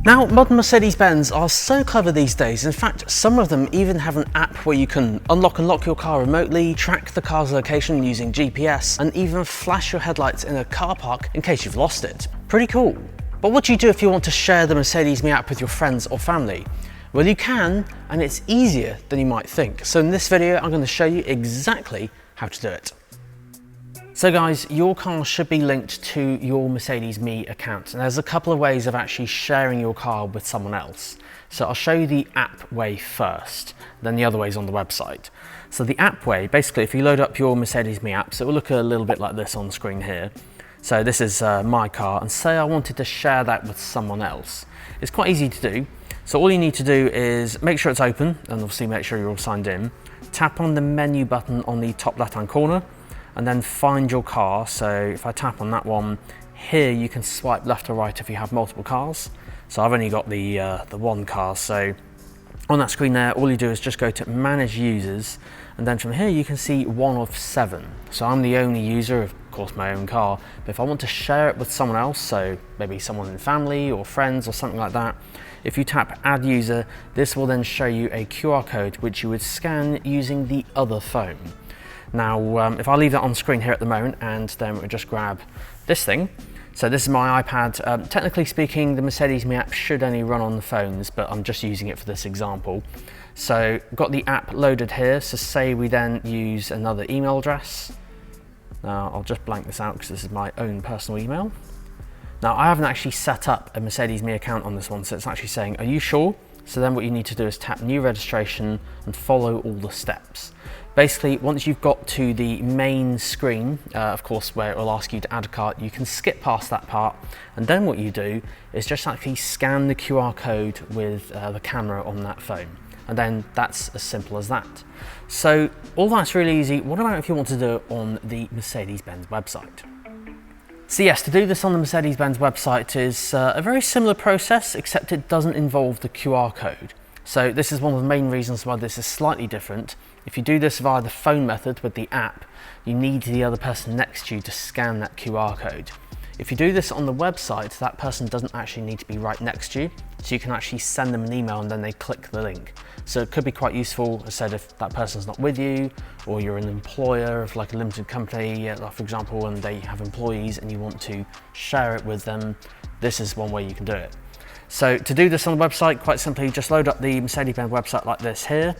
Now, modern Mercedes-Benz are so clever these days. In fact, some of them even have an app where you can unlock and lock your car remotely, track the car's location using GPS, and even flash your headlights in a car park in case you've lost it. Pretty cool. But what do you do if you want to share the Mercedes Me app with your friends or family? Well, you can, and it's easier than you might think. So in this video, I'm going to show you exactly how to do it. So guys, your car should be linked to your Mercedes Me account, and there's a couple of ways of actually sharing your car with someone else. So I'll show you the app way first, then the other ways on the website. So the app way, basically if you load up your Mercedes Me app, so it will look a little bit like this on the screen here. So this is my car, and say I wanted to share that with someone else. It's quite easy to do. So all you need to do is make sure it's open, and obviously make sure you're all signed in. Tap on the menu button on the top left-hand corner, and then find your car. So if I tap on that one, here you can swipe left or right if you have multiple cars. So I've only got the one car, so on that screen there, all you do is just go to manage users, and then from here you can see 1 of 7. So I'm the only user, of course my own car, but if I want to share it with someone else, so maybe someone in family or friends or something like that, if you tap add user, this will then show you a QR code which you would scan using the other phone. Now, if I leave that on screen here at the moment, and then we'll just grab this thing. So this is my iPad. Technically speaking, the Mercedes Me app should only run on the phones, but I'm just using it for this example. So got the app loaded here. So say we then use another email address. Now I'll just blank this out because this is my own personal email. Now I haven't actually set up a Mercedes Me account on this one, so it's actually saying, are you sure? So then what you need to do is tap new registration and follow all the steps. Basically, once you've got to the main screen, of course, where it will ask you to add a cart, you can skip past that part. And then what you do is just actually scan the QR code with the camera on that phone. And then that's as simple as that. So all that's really easy. What about if you want to do it on the Mercedes-Benz website? So yes, to do this on the Mercedes-Benz website is a very similar process, except it doesn't involve the QR code. So this is one of the main reasons why this is slightly different. If you do this via the phone method with the app, you need the other person next to you to scan that QR code. If you do this on the website, that person doesn't actually need to be right next to you, so you can actually send them an email and then they click the link. So it could be quite useful, as I said, if that person's not with you, or you're an employer of like a limited company, like for example, and they have employees and you want to share it with them, this is one way you can do it. So to do this on the website, quite simply, just load up the Mercedes-Benz website like this here,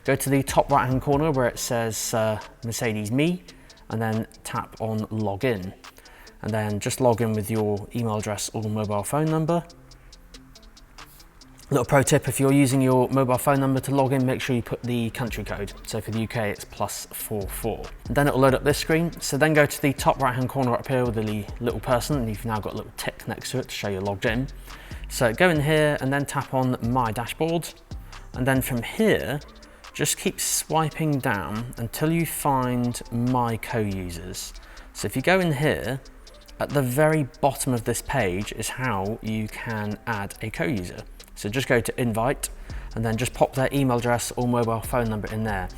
go to the top right hand corner where it says Mercedes Me, and then tap on login. And then just log in with your email address or mobile phone number. Little pro tip, if you're using your mobile phone number to log in, make sure you put the country code. So for the UK, it's +44. And then it'll load up this screen. So then go to the top right hand corner up here with the little person, and you've now got a little tick next to it to show you're logged in. So go in here and then tap on My Dashboard. And then from here, just keep swiping down until you find My Co-Users. So if you go in here, at the very bottom of this page is how you can add a co-user. So just go to invite and then just pop their email address or mobile phone number in there.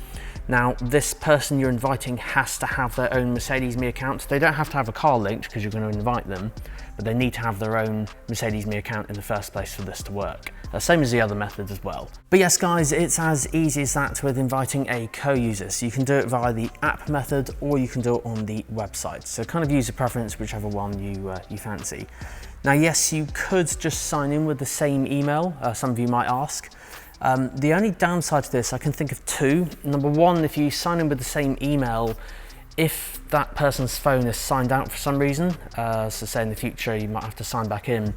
Now, this person you're inviting has to have their own Mercedes Me account. They don't have to have a car linked because you're going to invite them, but they need to have their own Mercedes Me account in the first place for this to work. Same as the other methods as well. But yes, guys, it's as easy as that with inviting a co-user. So you can do it via the app method, or you can do it on the website. So kind of user preference, whichever one you fancy. Now, yes, you could just sign in with the same email, some of you might ask. The only downside to this, I can think of two. Number one, if you sign in with the same email, if that person's phone is signed out for some reason, so say in the future you might have to sign back in,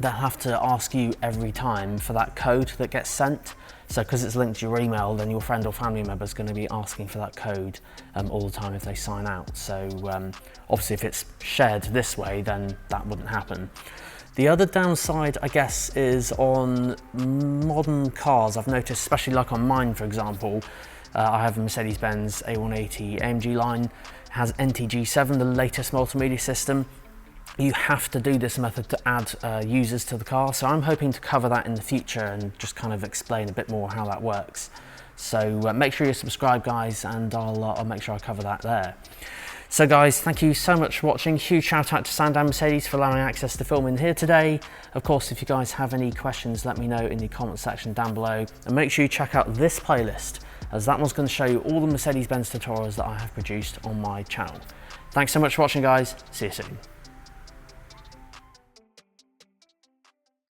they'll have to ask you every time for that code that gets sent. So because it's linked to your email, then your friend or family member is going to be asking for that code all the time if they sign out. So obviously if it's shared this way, then that wouldn't happen. The other downside, I guess, is on modern cars. I've noticed, especially like on mine, for example, I have a Mercedes-Benz A180 AMG line, has NTG7, the latest multimedia system. You have to do this method to add users to the car. So I'm hoping to cover that in the future and just kind of explain a bit more how that works. So make sure you're subscribed, guys, and I'll make sure I cover that there. So guys, thank you so much for watching. Huge shout out to Sandown Mercedes for allowing access to film in here today. Of course, if you guys have any questions, let me know in the comment section down below. And make sure you check out this playlist, as that one's going to show you all the Mercedes-Benz tutorials that I have produced on my channel. Thanks so much for watching, guys. See you soon.